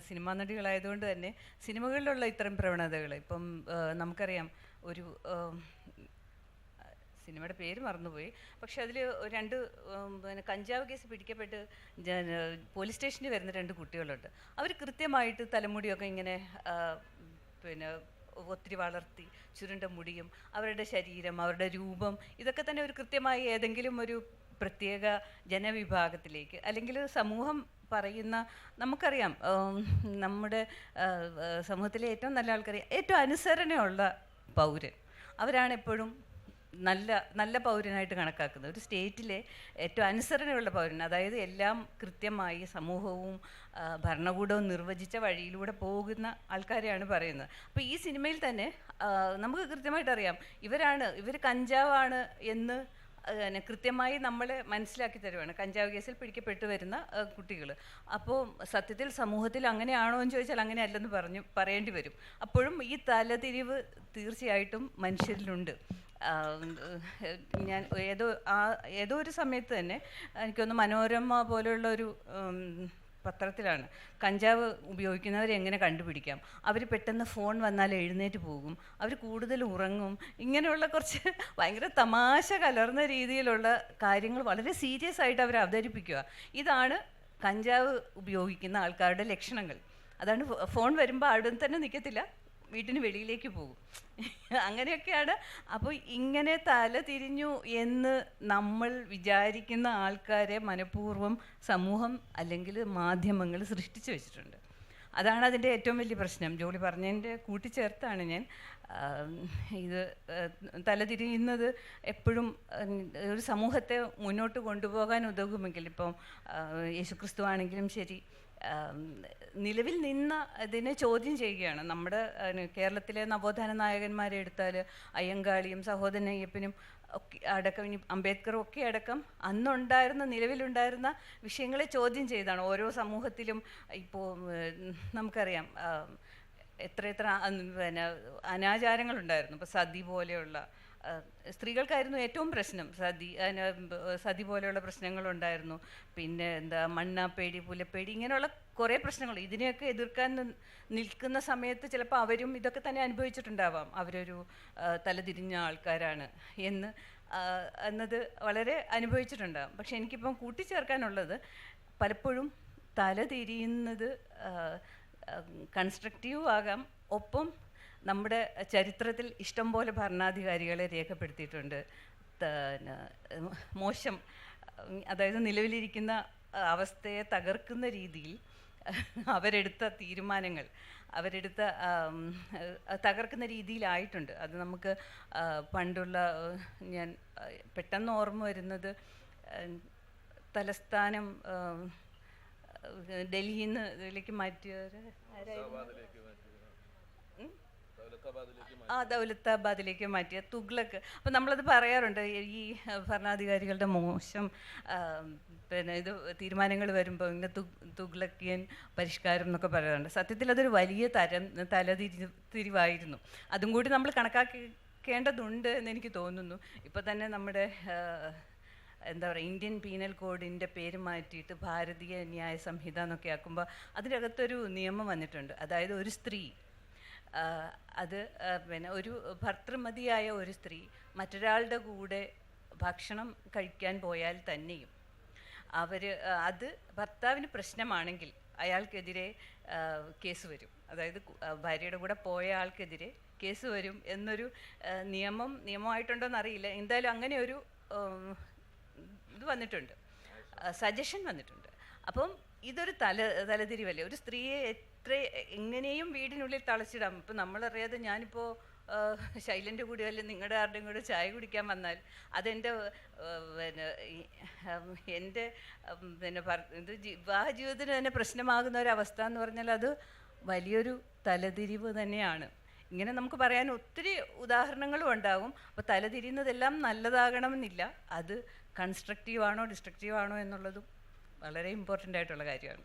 Cinema നടികളായതുകൊണ്ട് തന്നെ സിനിമകളിലുള്ള ഇത്തരം പ്രവണതകൾ ഇപ്പം നമുക്കറിയാം. ഒരു സിനിമയുടെ പേര് മറന്നുപോയി. പക്ഷെ അതിൽ രണ്ട് പിന്നെ കഞ്ചാവ് കേസ് പിടിക്കപ്പെട്ട് പോലീസ് സ്റ്റേഷനിൽ വരുന്ന രണ്ട് കുട്ടികളുണ്ട്. അവർ കൃത്യമായിട്ട് തലമുടിയൊക്കെ ഇങ്ങനെ പിന്നെ ഒത്തിരി വളർത്തി ചുരുണ്ട മുടിയും അവരുടെ ശരീരം അവരുടെ രൂപം ഇതൊക്കെ തന്നെ ഒരു കൃത്യമായി ഏതെങ്കിലും ഒരു പ്രത്യേക ജനവിഭാഗത്തിലേക്ക് അല്ലെങ്കിൽ സമൂഹം പറയുന്ന നമുക്കറിയാം നമ്മുടെ സമൂഹത്തിലെ ഏറ്റവും നല്ല ആൾക്കറിയാം ഏറ്റവും അനുസരണയുള്ള പൗരൻ അവരാണ് എപ്പോഴും നല്ല പൗരനായിട്ട് കണക്കാക്കുന്നത്. ഒരു സ്റ്റേറ്റിലെ ഏറ്റവും അനുസരണയുള്ള പൗരൻ, അതായത് എല്ലാം കൃത്യമായി സമൂഹവും ഭരണകൂടവും നിർവചിച്ച വഴിയിലൂടെ പോകുന്ന ആൾക്കാരെയാണ് പറയുന്നത്. അപ്പോൾ ഈ സിനിമയിൽ തന്നെ നമുക്ക് കൃത്യമായിട്ട് അറിയാം ഇവർ കഞ്ചാവാണ് എന്ന് കൃത്യമായി നമ്മളെ മനസ്സിലാക്കി തരുവാണ് കഞ്ചാവ് കേസിൽ പിടിക്കപ്പെട്ടു വരുന്ന കുട്ടികൾ. അപ്പോൾ സത്യത്തിൽ സമൂഹത്തിൽ അങ്ങനെയാണോ എന്ന് ചോദിച്ചാൽ അങ്ങനെയല്ലെന്ന് പറയേണ്ടി വരും. അപ്പോഴും ഈ തലതിരിവ് തീർച്ചയായിട്ടും മനുഷ്യരിലുണ്ട്. ഞാൻ ഏതോ ഒരു സമയത്ത് തന്നെ എനിക്കൊന്ന് മനോരമ പോലെയുള്ള ഒരു പത്രത്തിലാണ് കഞ്ചാവ് ഉപയോഗിക്കുന്നവരെ എങ്ങനെ കണ്ടുപിടിക്കാം, അവർ പെട്ടെന്ന് ഫോൺ വന്നാൽ എഴുന്നേറ്റ് പോകും, അവർ കൂടുതൽ ഉറങ്ങും, ഇങ്ങനെയുള്ള കുറച്ച് ഭയങ്കര തമാശ കലർന്ന രീതിയിലുള്ള കാര്യങ്ങൾ വളരെ സീരിയസ് ആയിട്ട് അവർ അവതരിപ്പിക്കുക. ഇതാണ് കഞ്ചാവ് ഉപയോഗിക്കുന്ന ആൾക്കാരുടെ ലക്ഷണങ്ങൾ. അതാണ് ഫോൺ വരുമ്പോൾ അവിടെ തന്നെ നിൽക്കത്തില്ല, വീട്ടിന് വെളിയിലേക്ക് പോകും, അങ്ങനെയൊക്കെയാണ്. അപ്പോൾ ഇങ്ങനെ തല തിരിഞ്ഞു എന്ന് നമ്മൾ വിചാരിക്കുന്ന ആൾക്കാരെ മനഃപൂർവ്വം സമൂഹം അല്ലെങ്കിൽ മാധ്യമങ്ങൾ സൃഷ്ടിച്ചു വെച്ചിട്ടുണ്ട്. അതാണ് അതിൻ്റെ ഏറ്റവും വലിയ പ്രശ്നം. ജോളി പറഞ്ഞതിൻ്റെ കൂട്ടിച്ചേർത്താണ് ഞാൻ. ഇത് തലതിരിയുന്നത് എപ്പോഴും ഒരു സമൂഹത്തെ മുന്നോട്ട് കൊണ്ടുപോകാൻ ഉതകുമെങ്കിൽ, ഇപ്പം യേശുക്രിസ്തു ആണെങ്കിലും ശരി, നിലവിൽ നിന്ന ഇതിനെ ചോദ്യം ചെയ്യുകയാണ്. നമ്മുടെ കേരളത്തിലെ നവോത്ഥാന നായകന്മാരെ എടുത്താൽ അയ്യങ്കാളിയും സഹോദരൻ അയ്യപ്പനും ഒക്കെ അടക്കം, ഇനി അംബേദ്കറും ഒക്കെ അടക്കം അന്നുണ്ടായിരുന്ന നിലവിലുണ്ടായിരുന്ന വിഷയങ്ങളെ ചോദ്യം ചെയ്താണ് ഓരോ സമൂഹത്തിലും. ഇപ്പോൾ നമുക്കറിയാം എത്ര പിന്നെ അനാചാരങ്ങളുണ്ടായിരുന്നു. ഇപ്പോൾ സതി പോലെയുള്ള സ്ത്രീകൾക്കായിരുന്നു ഏറ്റവും പ്രശ്നം. സതി പോലെയുള്ള പ്രശ്നങ്ങളുണ്ടായിരുന്നു. പിന്നെ മണ്ണാപ്പേടി, പുലപ്പേടി, ഇങ്ങനെയുള്ള കുറേ പ്രശ്നങ്ങൾ. ഇതിനെയൊക്കെ എതിർക്കാൻ നിൽക്കുന്ന സമയത്ത് ചിലപ്പോൾ അവരും ഇതൊക്കെ തന്നെ അനുഭവിച്ചിട്ടുണ്ടാവാം. അവരൊരു തലതിരിഞ്ഞ ആൾക്കാരാണ് എന്നത് വളരെ അനുഭവിച്ചിട്ടുണ്ടാകും. പക്ഷെ എനിക്കിപ്പം കൂട്ടിച്ചേർക്കാനുള്ളത്, പലപ്പോഴും തലതിരിയുന്നത് കൺസ്ട്രക്റ്റീവ് ആകാം, ഒപ്പം നമ്മുടെ ചരിത്രത്തിൽ ഇഷ്ടം പോലെ ഭരണാധികാരികളെ രേഖപ്പെടുത്തിയിട്ടുണ്ട്. മോശം, അതായത് നിലവിലിരിക്കുന്ന അവസ്ഥയെ തകർക്കുന്ന രീതിയിൽ അവരെടുത്ത തീരുമാനങ്ങൾ തകർക്കുന്ന രീതിയിലായിട്ടുണ്ട്. അത് നമുക്ക് പണ്ടുള്ള, ഞാൻ പെട്ടെന്ന് ഓർമ്മ വരുന്നത്, തലസ്ഥാനം ഡൽഹിയിൽ നിന്ന് ഇതിലേക്ക് മാറ്റിയവർ ദൗലത്താബാദിലേക്ക് മാറ്റിയ തുഗ്ലക്ക്. അപ്പം നമ്മളത് പറയാറുണ്ട്, ഈ ഭരണാധികാരികളുടെ മോശം പിന്നെ തീരുമാനങ്ങൾ വരുമ്പോൾ ഇങ്ങനെ തുഗ്ലക്കിയൻ പരിഷ്കാരം എന്നൊക്കെ പറയാറുണ്ട്. സത്യത്തിൽ അതൊരു വലിയ തലതിരിവായിരുന്നു. അതും കൂടി നമ്മൾ കണക്കാക്കേണ്ടതുണ്ട് എന്ന് എനിക്ക് തോന്നുന്നു. ഇപ്പോൾ തന്നെ നമ്മുടെ എന്താ പറയുക, ഇന്ത്യൻ പീനൽ കോഡിൻ്റെ പേര് മാറ്റിയിട്ട് ഭാരതീയ ന്യായ സംഹിത എന്നൊക്കെ ആക്കുമ്പോൾ അതിനകത്തൊരു നിയമം വന്നിട്ടുണ്ട്. അതായത് ഒരു സ്ത്രീ, അത് പിന്നെ ഒരു ഭർതൃമതിയായ ഒരു സ്ത്രീ മറ്റൊരാളുടെ കൂടെ ഭക്ഷണം കഴിക്കാൻ പോയാൽ തന്നെയും അത് ഭർത്താവിന് പ്രശ്നമാണെങ്കിൽ അയാൾക്കെതിരെ കേസ് വരും. അതായത് ഭാര്യയുടെ കൂടെ പോയ ആൾക്കെതിരെ കേസ് വരും എന്നൊരു നിയമമായിട്ടുണ്ടോയെന്ന് അറിയില്ല. എന്തായാലും അങ്ങനെ ഒരു ഇത് വന്നിട്ടുണ്ട്, സജഷൻ വന്നിട്ടുണ്ട്. അപ്പം ഇതൊരു തലതിരിവല്ലേ. ഒരു സ്ത്രീയെ എങ്ങനെയും വീടിനുള്ളിൽ തളച്ചിടാം. ഇപ്പം നമ്മളറിയാതെ ഞാനിപ്പോൾ ശൈലൻ്റെ കൂടെ അല്ലെങ്കിൽ നിങ്ങളുടെ ആരുടെയും കൂടെ ചായ കുടിക്കാൻ വന്നാൽ അതെൻ്റെ പിന്നെ ഇത് വിവാഹ ജീവിതത്തിന് തന്നെ പ്രശ്നമാകുന്ന ഒരവസ്ഥ എന്ന് പറഞ്ഞാൽ അത് വലിയൊരു തലതിരിവ് തന്നെയാണ്. ഇങ്ങനെ നമുക്ക് പറയാൻ ഒത്തിരി ഉദാഹരണങ്ങളും ഉണ്ടാകും. അപ്പോൾ തലതിരിയുന്നതെല്ലാം നല്ലതാകണമെന്നില്ല. അത് കൺസ്ട്രക്റ്റീവാണോ ഡിസ്ട്രക്റ്റീവാണോ എന്നുള്ളതും വളരെ ഇമ്പോർട്ടൻ്റ് ആയിട്ടുള്ള കാര്യമാണ്.